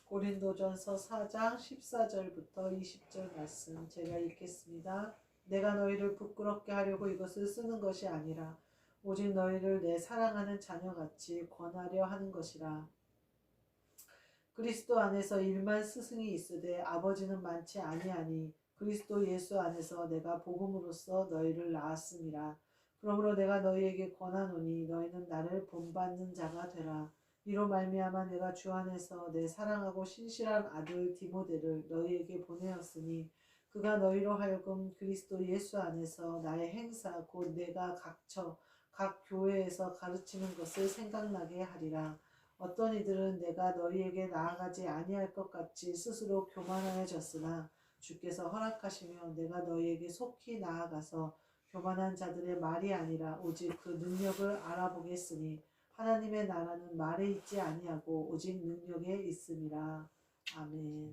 고린도전서 4장 14절부터 20절 말씀 제가 읽겠습니다. 내가 너희를 부끄럽게 하려고 이것을 쓰는 것이 아니라 오직 너희를 내 사랑하는 자녀같이 권하려 하는 것이라. 그리스도 안에서 일만 스승이 있으되 아버지는 많지 아니하니 그리스도 예수 안에서 내가 복음으로써 너희를 낳았음이라. 그러므로 내가 너희에게 권하노니 너희는 나를 본받는 자가 되라. 이로 말미암아 내가 주 안에서 내 사랑하고 신실한 아들 디모데를 너희에게 보내었으니 그가 너희로 하여금 그리스도 예수 안에서 나의 행사 곧 내가 각처 각 교회에서 가르치는 것을 생각나게 하리라. 어떤 이들은 내가 너희에게 나아가지 아니할 것 같이 스스로 교만하여졌으나 주께서 허락하시며 내가 너희에게 속히 나아가서 교만한 자들의 말이 아니라 오직 그 능력을 알아보겠으니 하나님의 나라는 말에 있지 아니하고 오직 능력에 있음이라. 아멘.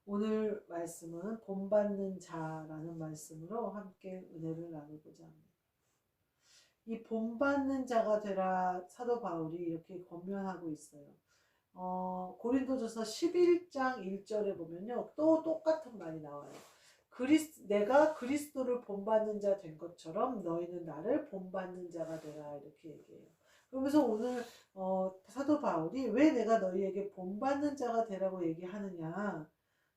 오늘 말씀은 본받는 자라는 말씀으로 함께 은혜를 나누고자 합니다. 이 본받는 자가 되라 사도 바울이 이렇게 권면하고 있어요. 고린도전서 11장 1절에 보면요. 또 똑같은 말이 나와요. 내가 그리스도를 본받는 자 된 것처럼 너희는 나를 본받는 자가 되라 이렇게 얘기해요. 그러면서 오늘 사도 바울이 왜 내가 너희에게 본받는 자가 되라고 얘기하느냐.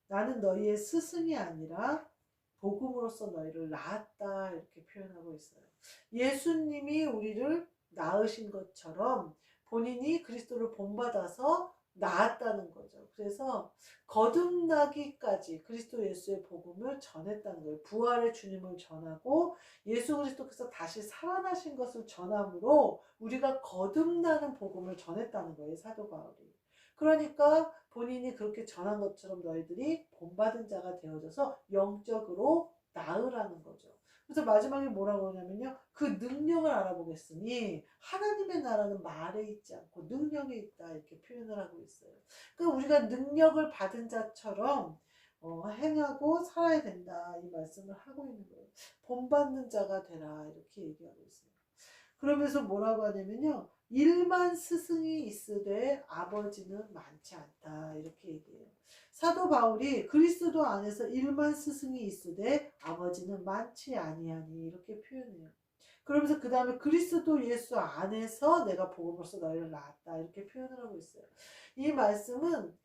나는 너희의 스승이 아니라 복음으로써 너희를 낳았다 이렇게 표현하고 있어요. 예수님이 우리를 낳으신 것처럼 본인이 그리스도를 본받아서 낳았다는 거죠. 그래서 거듭나기까지 그리스도 예수의 복음을 전했다는 거예요. 부활의 주님을 전하고 예수 그리스도께서 다시 살아나신 것을 전함으로 우리가 거듭나는 복음을 전했다는 거예요. 사도 바울이. 그러니까 본인이 그렇게 전한 것처럼 너희들이 본받은 자가 되어져서 영적으로 나으라는 거죠. 그래서 마지막에 뭐라고 하냐면요. 그 능력을 알아보겠으니 하나님의 나라는 말에 있지 않고 능력에 있다 이렇게 표현을 하고 있어요. 그러니까 우리가 능력을 받은 자처럼 행하고 살아야 된다 이 말씀을 하고 있는 거예요. 본받는 자가 되라 이렇게 얘기하고 있어요. 그러면서 뭐라고 하냐면요. 일만 스승이 있으되 아버지는 많지 않다 이렇게 얘기해요. 사도 바울이 그리스도 안에서 일만 스승이 있으되 아버지는 많지 아니하니 이렇게 표현해요. 그러면서 그 다음에 그리스도 예수 안에서 내가 복음으로써 너희를 낳았다 이렇게 표현을 하고 있어요. 이 말씀은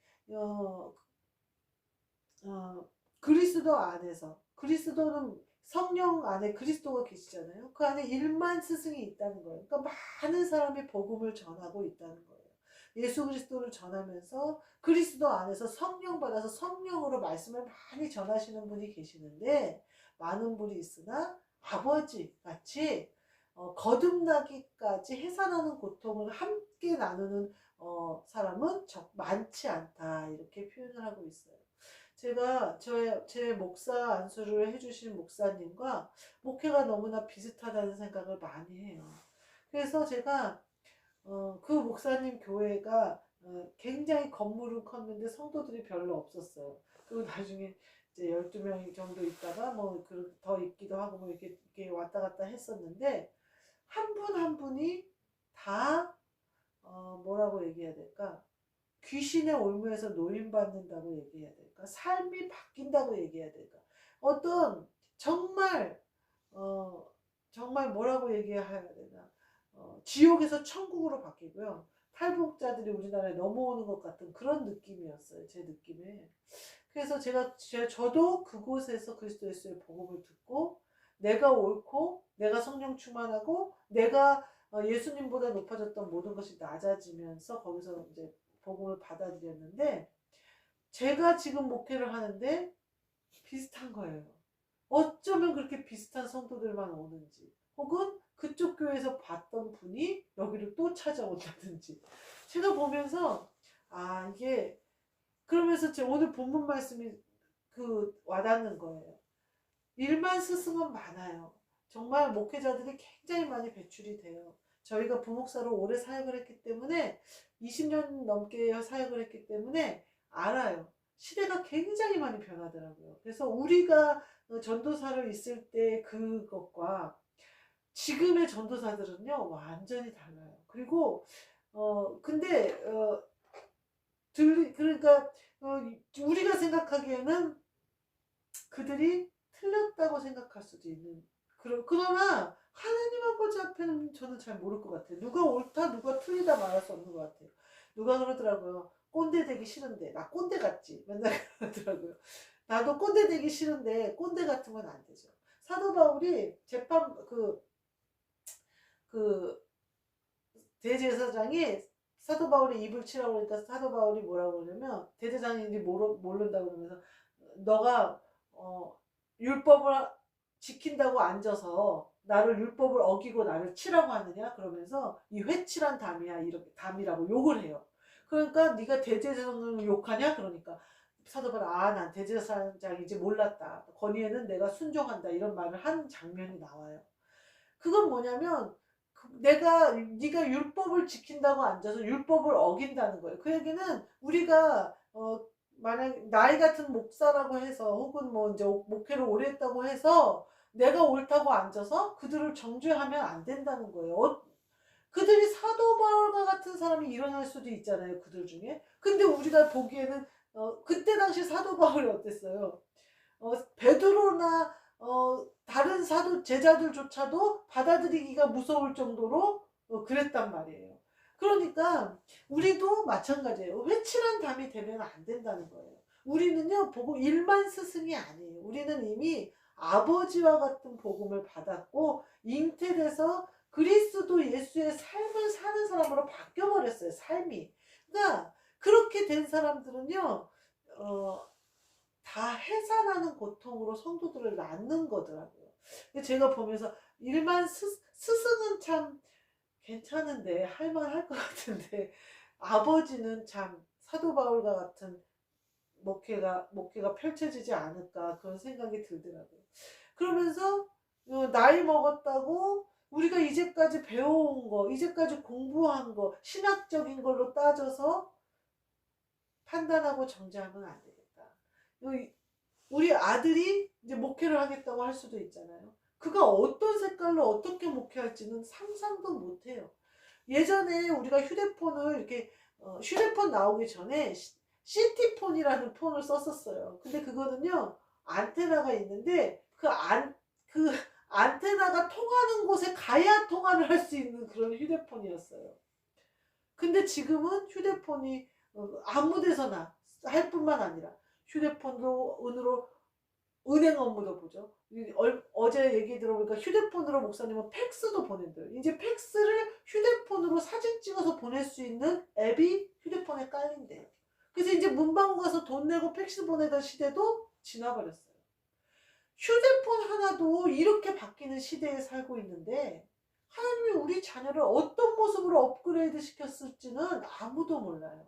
그리스도 안에서 그리스도는 성령 안에 그리스도가 계시잖아요. 그 안에 일만 스승이 있다는 거예요. 그러니까 많은 사람이 복음을 전하고 있다는 거예요. 예수 그리스도를 전하면서 그리스도 안에서 성령 받아서 성령으로 말씀을 많이 전하시는 분이 계시는데 많은 분이 있으나 아버지 같이 거듭나기까지 해산하는 고통을 함께 나누는 사람은 많지 않다 이렇게 표현을 하고 있어요. 제가 제 목사 안수를 해주신 목사님과 목회가 너무나 비슷하다는 생각을 많이 해요. 그래서 제가 그 목사님 교회가 굉장히 건물은 컸는데 성도들이 별로 없었어요. 그리고 나중에 이제 12명 정도 있다가 뭐 더 있기도 하고 뭐 이렇게 왔다 갔다 했었는데 한 분 한 분이 다 뭐라고 얘기해야 될까? 귀신의 올무에서 노인받는다고 얘기해야 될까? 삶이 바뀐다고 얘기해야 될까? 어떤 정말 정말 뭐라고 얘기해야 되나? 지옥에서 천국으로 바뀌고요. 탈북자들이 우리나라에 넘어오는 것 같은 그런 느낌이었어요. 제 느낌에. 그래서 저도 그곳에서 그리스도 예수의 복음을 듣고 내가 옳고 내가 성령 충만하고 내가 예수님보다 높아졌던 모든 것이 낮아지면서 거기서 이제 복음을 받아들였는데 제가 지금 목회를 하는데 비슷한 거예요. 어쩌면 그렇게 비슷한 성도들만 오는지 혹은 그쪽 교회에서 봤던 분이 여기를 또 찾아온다든지 제가 보면서 이게 그러면서 제 오늘 본문 말씀이 와닿는 거예요. 일만 스승은 많아요. 정말 목회자들이 굉장히 많이 배출이 돼요. 저희가 부목사로 오래 사역을 했기 때문에 20년 넘게 사역을 했기 때문에 알아요. 시대가 굉장히 많이 변하더라고요. 그래서 우리가 전도사로 있을 때 그것과 지금의 전도사들은요 완전히 달라요. 그리고 근데 그러니까 우리가 생각하기에는 그들이 틀렸다고 생각할 수도 있는 그러나 하나님 아버지 앞에는 저는 잘 모를 것 같아요. 누가 옳다 누가 틀리다 말할 수 없는 것 같아요. 누가 그러더라고요. 꼰대 되기 싫은데 나 꼰대 같지 맨날 그러더라고요. 나도 꼰대 되기 싫은데 꼰대 같으면 안 되죠. 사도 바울이 재판 그 대제사장이 사도 바울이 입을 치라고 그러니까 사도 바울이 뭐라고 그러냐면 대제사장인지 모른다고 그러면서 너가 율법을 지킨다고 앉아서 나를 율법을 어기고 나를 치라고 하느냐 그러면서 이 회칠한 담이야 이렇게 담이라고 욕을 해요. 그러니까 네가 대제사장을 욕하냐 그러니까 사도 바울 난 대제사장인지 몰랐다. 건의에는 내가 순종한다 이런 말을 한 장면이 나와요. 그건 뭐냐면 네가 율법을 지킨다고 앉아서 율법을 어긴다는 거예요. 그 얘기는 우리가 만약 나이 같은 목사라고 해서 혹은 뭐 이제 목회를 오래 했다고 해서 내가 옳다고 앉아서 그들을 정죄하면 안 된다는 거예요. 그들이 사도 바울과 같은 사람이 일어날 수도 있잖아요. 그들 중에. 근데 우리가 보기에는 그때 당시 사도 바울이 어땠어요? 베드로나 다른 사도 제자들조차도 받아들이기가 무서울 정도로 그랬단 말이에요. 그러니까 우리도 마찬가지예요. 회칠한 담이 되면 안 된다는 거예요. 우리는요 복음 일만 스승이 아니에요. 우리는 이미 아버지와 같은 복음을 받았고 잉태돼서 그리스도 예수의 삶을 사는 사람으로 바뀌어버렸어요. 삶이. 그러니까 그렇게 된 사람들은요 다 해산하는 고통으로 성도들을 낳는 거더라고요. 제가 보면서 일반 스승은 참 괜찮은데 할만할 것 같은데 아버지는 참 사도 바울과 같은 목회가 펼쳐지지 않을까 그런 생각이 들더라고요. 그러면서 나이 먹었다고 우리가 이제까지 배워온 거, 이제까지 공부한 거, 신학적인 걸로 따져서 판단하고 정죄하면 안 되겠다. 우리 아들이 이제 목회를 하겠다고 할 수도 있잖아요. 그가 어떤 색깔로 어떻게 목회할지는 상상도 못해요. 예전에 우리가 휴대폰을 이렇게 휴대폰 나오기 전에 시티폰이라는 폰을 썼었어요. 근데 그거는요 안테나가 있는데 그 안테나가 통하는 곳에 가야 통화를 할 수 있는 그런 휴대폰이었어요. 근데 지금은 휴대폰이 아무 데서나 할 뿐만 아니라 휴대폰도 은행 업무도 보죠. 어제 얘기 들어보니까 휴대폰으로 목사님은 팩스도 보낸대요. 이제 팩스를 휴대폰으로 사진 찍어서 보낼 수 있는 앱이 휴대폰에 깔린대요. 그래서 이제 문방구 가서 돈 내고 팩스 보내던 시대도 지나버렸어요. 휴대폰 하나도 이렇게 바뀌는 시대에 살고 있는데 하나님이 우리 자녀를 어떤 모습으로 업그레이드 시켰을지는 아무도 몰라요.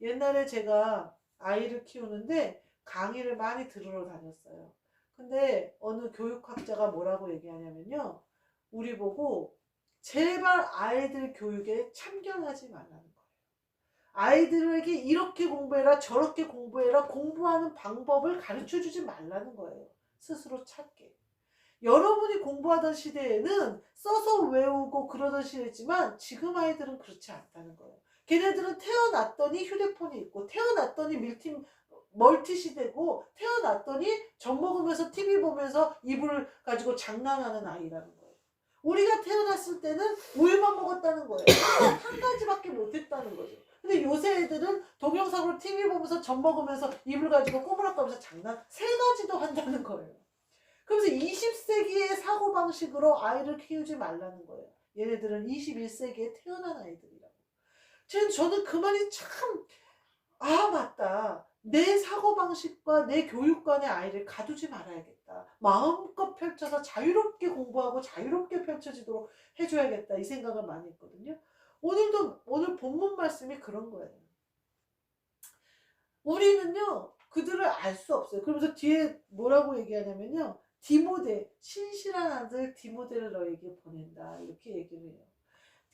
옛날에 제가 아이를 키우는데 강의를 많이 들으러 다녔어요. 근데 어느 교육학자가 뭐라고 얘기하냐면요. 우리 보고 제발 아이들 교육에 참견하지 말라는 거예요. 아이들에게 이렇게 공부해라 저렇게 공부해라 공부하는 방법을 가르쳐주지 말라는 거예요. 스스로 찾게. 여러분이 공부하던 시대에는 써서 외우고 그러던 시대지만 지금 아이들은 그렇지 않다는 거예요. 걔네들은 태어났더니 휴대폰이 있고 태어났더니 멀티 시대고 태어났더니 젖 먹으면서 TV 보면서 이불을 가지고 장난하는 아이라는 거예요. 우리가 태어났을 때는 우유만 먹었다는 거예요. 한 가지밖에 못했다는 거죠. 근데 요새 애들은 동영상으로 TV 보면서 젖 먹으면서 이불 가지고 꼬부락거리면서 세 가지도 한다는 거예요. 그래서 20세기의 사고방식으로 아이를 키우지 말라는 거예요. 얘네들은 21세기에 태어난 아이들이라고. 저는 그 말이 참 맞다. 내 사고방식과 내 교육관의 아이를 가두지 말아야겠다. 마음껏 펼쳐서 자유롭게 공부하고 자유롭게 펼쳐지도록 해줘야겠다. 이 생각을 많이 했거든요. 오늘 본문 말씀이 그런 거예요. 우리는요 그들을 알 수 없어요. 그러면서 뒤에 뭐라고 얘기하냐면요. 디모데, 신실한 아들 디모데를 너에게 보낸다. 이렇게 얘기를 해요.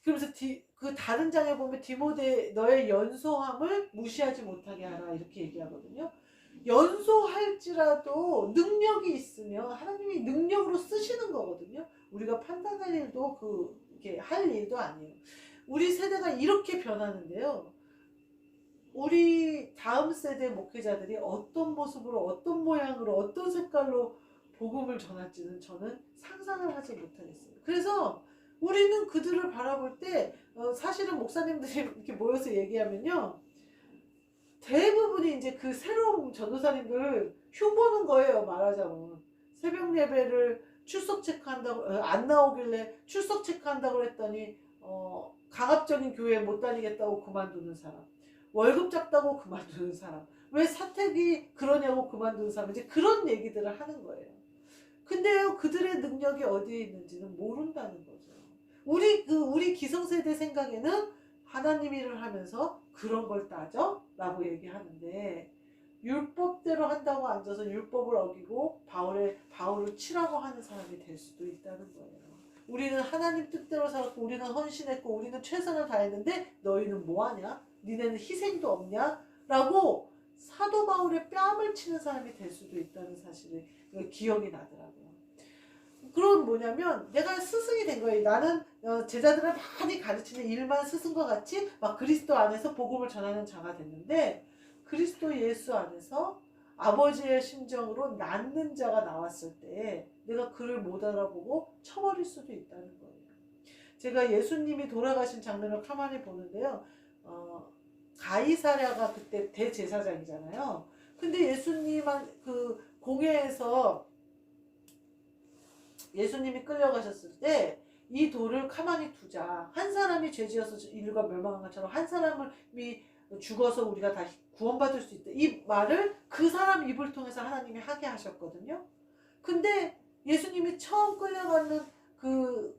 그러면서 그 다른 장에 보면 디모데 너의 연소함을 무시하지 못하게 하라. 이렇게 얘기하거든요. 연소할지라도 능력이 있으면 하나님이 능력으로 쓰시는 거거든요. 우리가 판단할 일도 이렇게 할 일도 아니에요. 우리 세대가 이렇게 변하는데요. 우리 다음 세대 목회자들이 어떤 모습으로, 어떤 모양으로, 어떤 색깔로 복음을 전할지는 저는 상상을 하지 못하겠어요. 그래서 우리는 그들을 바라볼 때 사실은 목사님들이 이렇게 모여서 얘기하면요, 대부분이 이제 그 새로운 전도사님들 흉보는 거예요. 말하자면 새벽 예배를 출석 체크한다고 안 나오길래 출석 체크한다고 했더니 강압적인 교회에 못 다니겠다고 그만두는 사람, 월급 잡다고 그만두는 사람, 왜 사택이 그러냐고 그만두는 사람, 이제 그런 얘기들을 하는 거예요. 근데요, 그들의 능력이 어디에 있는지는 모른다는 거죠. 우리 기성세대 생각에는 하나님 일을 하면서 그런 걸 따져? 라고 얘기하는데, 율법대로 한다고 앉아서 율법을 어기고 바울을 치라고 하는 사람이 될 수도 있다는 거예요. 우리는 하나님 뜻대로 살았고, 우리는 헌신했고, 우리는 최선을 다했는데 너희는 뭐하냐? 니네는 희생도 없냐? 라고 사도 바울의 뺨을 치는 사람이 될 수도 있다는 사실을 기억이 나더라고요. 그건 뭐냐면 내가 스승이 된 거예요. 나는 제자들을 많이 가르치는 일만 스승과 같이 막 그리스도 안에서 복음을 전하는 자가 됐는데, 그리스도 예수 안에서 아버지의 심정으로 낳는 자가 나왔을 때 내가 그를 못 알아보고 쳐버릴 수도 있다는 거예요. 제가 예수님이 돌아가신 장면을 가만히 보는데요. 가이사랴가 그때 대제사장이잖아요. 근데 예수님한 그 공회에서 예수님이 끌려가셨을 때 이 돌을 가만히 두자. 한 사람이 죄지어서 인류가 멸망한 것처럼 한 사람이 죽어서 우리가 다시 구원받을 수 있다. 이 말을 그 사람 입을 통해서 하나님이 하게 하셨거든요. 근데 예수님이 처음 끌려가는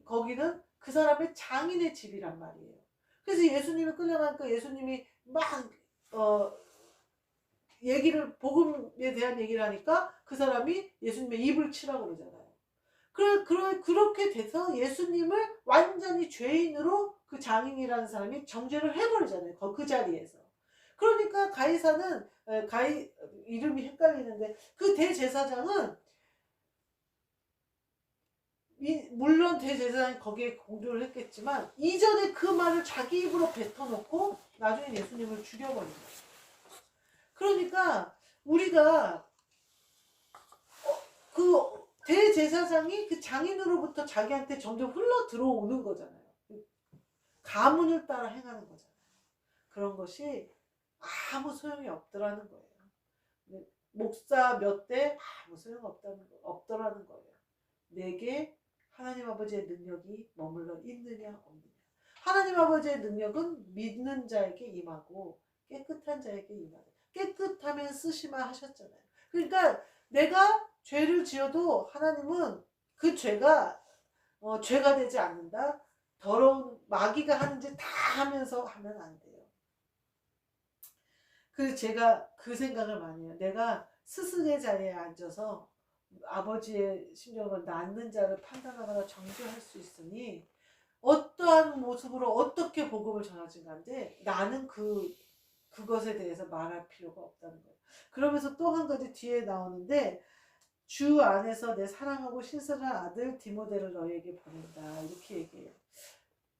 거기는 그 사람의 장인의 집이란 말이에요. 그래서 예수님이 끌려가니까 예수님이 막 복음에 대한 얘기를 하니까 그 사람이 예수님의 입을 치라고 그러잖아요. 그렇게 돼서 예수님을 완전히 죄인으로 그 장인이라는 사람이 정죄를 해버리잖아요. 그 자리에서. 그러니까 가이사는 이름이 헷갈리는데 그 대제사장은 물론 대제사장이 거기에 공조를 했겠지만 이전에 그 말을 자기 입으로 뱉어놓고 나중에 예수님을 죽여버린 거예요. 그러니까 우리가 그 대제사장이 그 장인으로부터 자기한테 점점 흘러 들어오는 거잖아요. 가문을 따라 행하는 거잖아요. 그런 것이 아무 소용이 없더라는 거예요. 목사 몇 대 아무 소용 없더라는 거예요. 내게 하나님 아버지의 능력이 머물러 있느냐 없느냐. 하나님 아버지의 능력은 믿는 자에게 임하고 깨끗한 자에게 임하다. 깨끗하면 쓰시마 하셨잖아요. 그러니까 내가 죄를 지어도 하나님은 그 죄가 죄가 되지 않는다. 더러운 마귀가 하는 짓 다 하면서 하면 안 돼요. 그래서 제가 그 생각을 많이 해요. 내가 스승의 자리에 앉아서 아버지의 심정을 낳는 자를 판단하거나 정죄할 수 있으니 어떠한 모습으로 어떻게 복음을 전하지 간데 나는 그것에 대해서 말할 필요가 없다는 거예요. 그러면서 또 한 가지 뒤에 나오는데, 주 안에서 내 사랑하고 신선한 아들 디모데를 너에게 보낸다. 이렇게 얘기해요.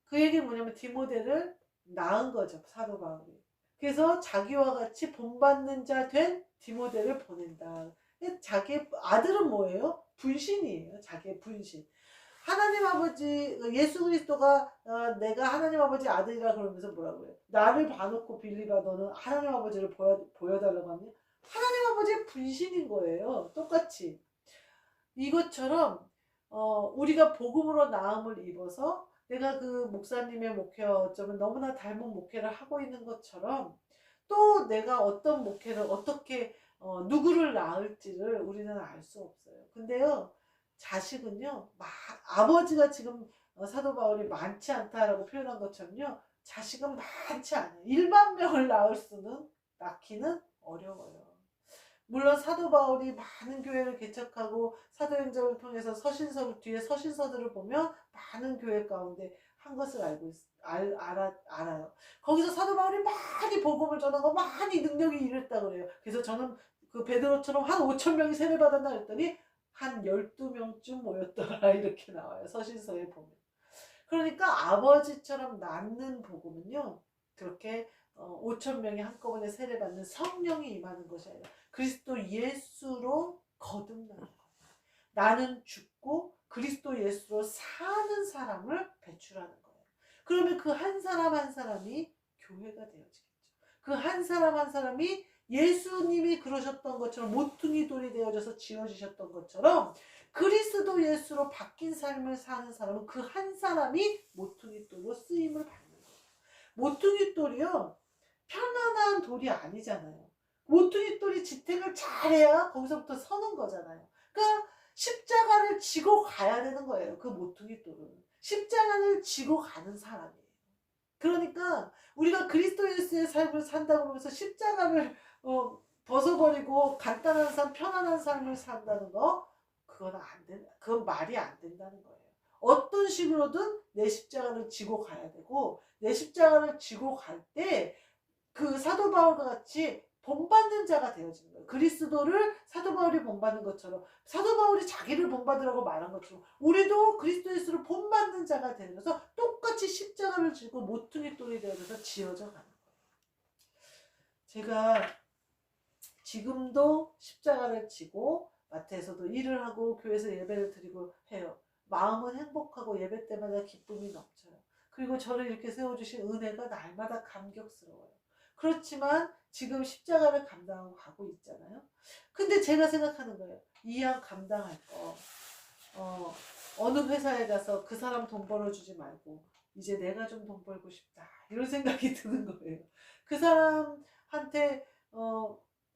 그 얘기는 뭐냐면 디모데를 낳은 거죠. 사도 바울이. 그래서 자기와 같이 본받는 자 된 디모데를 보낸다. 자기의 아들은 뭐예요? 분신이에요. 자기의 분신. 하나님 아버지 예수 그리스도가 내가 하나님 아버지 아들이라 그러면서 뭐라고 해요? 나를 봐놓고 빌리바 너는 하나님 아버지를 보여달라고 하면 하나님 아버지의 분신인 거예요. 똑같이. 이것처럼 우리가 복음으로 나음을 입어서 내가 그 목사님의 목회와 어쩌면 너무나 닮은 목회를 하고 있는 것처럼 또 내가 어떤 목회를 어떻게 누구를 낳을지를 우리는 알 수 없어요. 근데요, 자식은요, 아버지가 지금 사도 바울이 많지 않다라고 표현한 것처럼요, 자식은 많지 않아요. 1만 명을 낳기는 어려워요. 물론 사도 바울이 많은 교회를 개척하고 사도행전을 통해서 뒤에 서신서들을 보면 많은 교회 가운데 한 것을 알아요. 거기서 사도 바울이 많이 복음을 전하고 많이 능력이 일했다고 그래요. 그래서 저는 그 베드로처럼 한 5,000명이 세례 받았나 그랬더니 한 12명쯤 모였더라 이렇게 나와요. 서신서에 보면. 그러니까 아버지처럼 낳는 복음은요, 그렇게 5천 명이 한꺼번에 세례받는 성령이 임하는 것이 아니라 그리스도 예수로 거듭나는 거예요. 나는 죽고 그리스도 예수로 사는 사람을 배출하는 거예요. 그러면 그 한 사람 한 사람이 교회가 되어지겠죠. 그 한 사람 한 사람이 예수님이 그러셨던 것처럼 모퉁이 돌이 되어져서 지어지셨던 것처럼 그리스도 예수로 바뀐 삶을 사는 사람은 그 한 사람이 모퉁이 돌로 쓰임을 받는 거예요. 모퉁이 돌이요, 편안한 돌이 아니잖아요. 모퉁이 돌이 지탱을 잘해야 거기서부터 서는 거잖아요. 그러니까 십자가를 지고 가야 되는 거예요. 그 모퉁이 돌은 십자가를 지고 가는 사람이에요. 그러니까 우리가 그리스도 예수의 삶을 산다고 하면서 십자가를 벗어버리고 간단한 삶, 편안한 삶을 산다는 거, 그건 안 된다. 그건 말이 안 된다는 거예요. 어떤 식으로든 내 십자가를 지고 가야 되고, 내 십자가를 지고 갈 때 그 사도 바울과 같이 본받는 자가 되어지는 거예요. 그리스도를 사도 바울이 본받는 것처럼, 사도 바울이 자기를 본받으라고 말한 것처럼 우리도 그리스도 예수를 본받는 자가 되면서 똑같이 십자가를 지고 모퉁이 돌이 되어서 지어져 가는 거예요. 제가 지금도 십자가를 지고 마트에서도 일을 하고 교회에서 예배를 드리고 해요. 마음은 행복하고 예배 때마다 기쁨이 넘쳐요. 그리고 저를 이렇게 세워주신 은혜가 날마다 감격스러워요. 그렇지만 지금 십자가를 감당하고 가고 있잖아요. 근데 제가 생각하는 거예요. 이 양 감당할 거, 어느 회사에 가서 그 사람 돈 벌어주지 말고 이제 내가 좀 돈 벌고 싶다, 이런 생각이 드는 거예요. 그 사람한테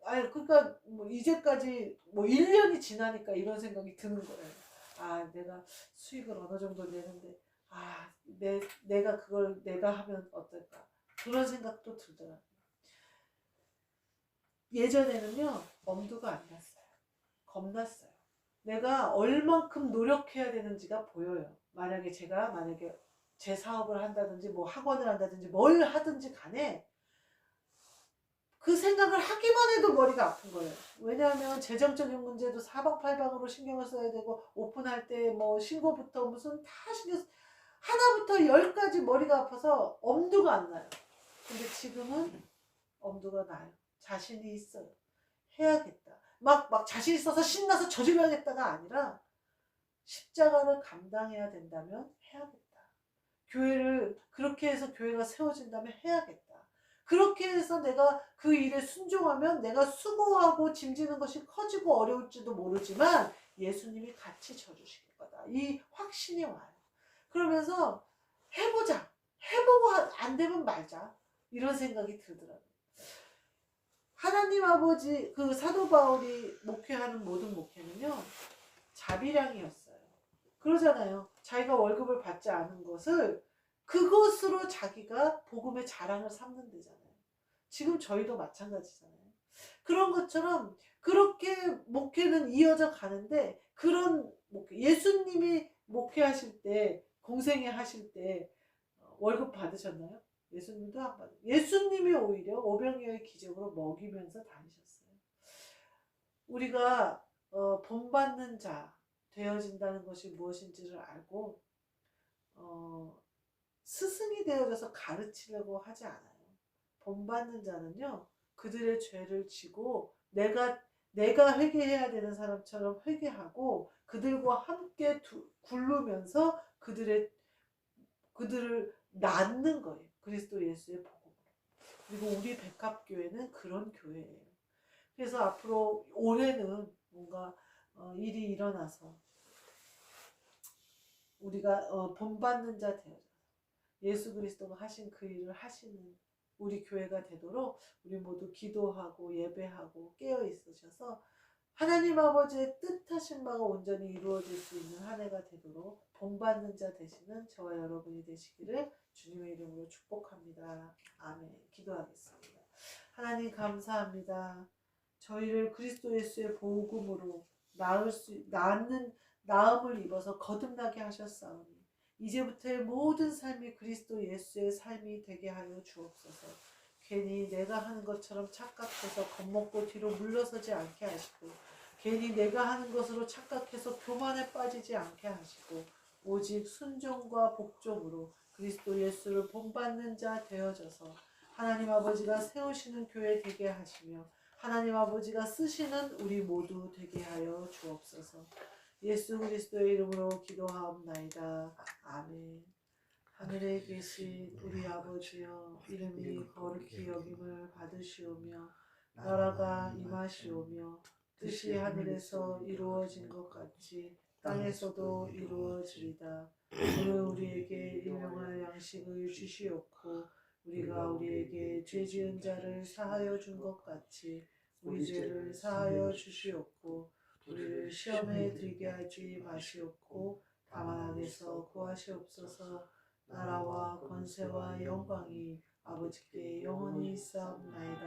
그러니까 뭐 이제까지 뭐 1년이 지나니까 이런 생각이 드는 거예요. 아, 내가 수익을 어느 정도 내는데, 내가 그걸 내가 하면 어떨까, 그런 생각도 들더라고요. 예전에는요, 엄두가 안 났어요. 겁났어요. 내가 얼만큼 노력해야 되는지가 보여요. 만약에 제 사업을 한다든지 뭐 학원을 한다든지 뭘 하든지 간에 그 생각을 하기만 해도 머리가 아픈 거예요. 왜냐하면 재정적인 문제도 사방팔방으로 신경을 써야 되고, 오픈할 때 뭐 신고부터 무슨 다 신경 하나부터 열까지 머리가 아파서 엄두가 안 나요. 근데 지금은 엄두가 나요. 자신이 있어요. 해야겠다. 막 자신 있어서 신나서 저질러야겠다가 아니라 십자가를 감당해야 된다면 해야겠다. 교회를 그렇게 해서 교회가 세워진다면 해야겠다. 그렇게 해서 내가 그 일에 순종하면 내가 수고하고 짐지는 것이 커지고 어려울지도 모르지만 예수님이 같이 져주실 거다. 이 확신이 와요. 그러면서 해보자. 해보고 안 되면 말자. 이런 생각이 들더라고요. 하나님 아버지, 그 사도 바울이 목회하는 모든 목회는요, 자비량이었어요. 그러잖아요. 자기가 월급을 받지 않은 것을 그것으로 자기가 복음의 자랑을 삼는 데잖아요. 지금 저희도 마찬가지잖아요. 그런 것처럼 그렇게 목회는 이어져 가는데, 그런 목회, 예수님이 목회하실 때, 공생애 하실 때 월급 받으셨나요? 예수님도 안 받아요. 예수님이 오히려 오병이어의 기적으로 먹이면서 다니셨어요. 우리가 본받는 자 되어진다는 것이 무엇인지를 알고 스승이 되어져서 가르치려고 하지 않아요. 본받는 자는요, 그들의 죄를 지고 내가 회개해야 되는 사람처럼 회개하고 그들과 함께 굴르면서 그들을 낳는 거예요. 그리스도 예수의 복음으로. 그리고 우리 백합교회는 그런 교회예요. 그래서 앞으로 올해는 뭔가 일이 일어나서 우리가 본받는 자 되어서 예수 그리스도가 하신 그 일을 하시는 우리 교회가 되도록 우리 모두 기도하고 예배하고 깨어 있으셔서 하나님 아버지의 뜻하신 바가 온전히 이루어질 수 있는 한 해가 되도록 본받는 자 되시는 저와 여러분이 되시기를 주님의 이름으로 축복합니다. 아멘. 기도하겠습니다. 하나님 감사합니다. 저희를 그리스도 예수의 복음으로 나음을 입어서 거듭나게 하셨사오니 이제부터의 모든 삶이 그리스도 예수의 삶이 되게 하여 주옵소서. 괜히 내가 하는 것처럼 착각해서 겁먹고 뒤로 물러서지 않게 하시고, 괜히 내가 하는 것으로 착각해서 교만에 빠지지 않게 하시고, 오직 순종과 복종으로 그리스도 예수를 본받는 자 되어져서 하나님 아버지가 세우시는 교회 되게 하시며 하나님 아버지가 쓰시는 우리 모두 되게 하여 주옵소서. 예수 그리스도의 이름으로 기도하옵나이다. 아멘. 하늘에 계신 우리 아버지여, 이름이 거룩히 여김을 받으시오며 나라가 임하시오며 뜻이 하늘에서 이루어진 것 같이 땅에서도 이루어지리다. 오늘 우리에게 일용할 양식을 주시옵고 우리가 우리에게 죄 지은 자를 사하여 준 것 같이 우리 죄를 사하여 주시옵고 우리를 시험에 들게 하지 마시옵고 다만 악에서 구하시옵소서. 나라와 권세와 영광이 아버지께 영원히 있사옵나이다.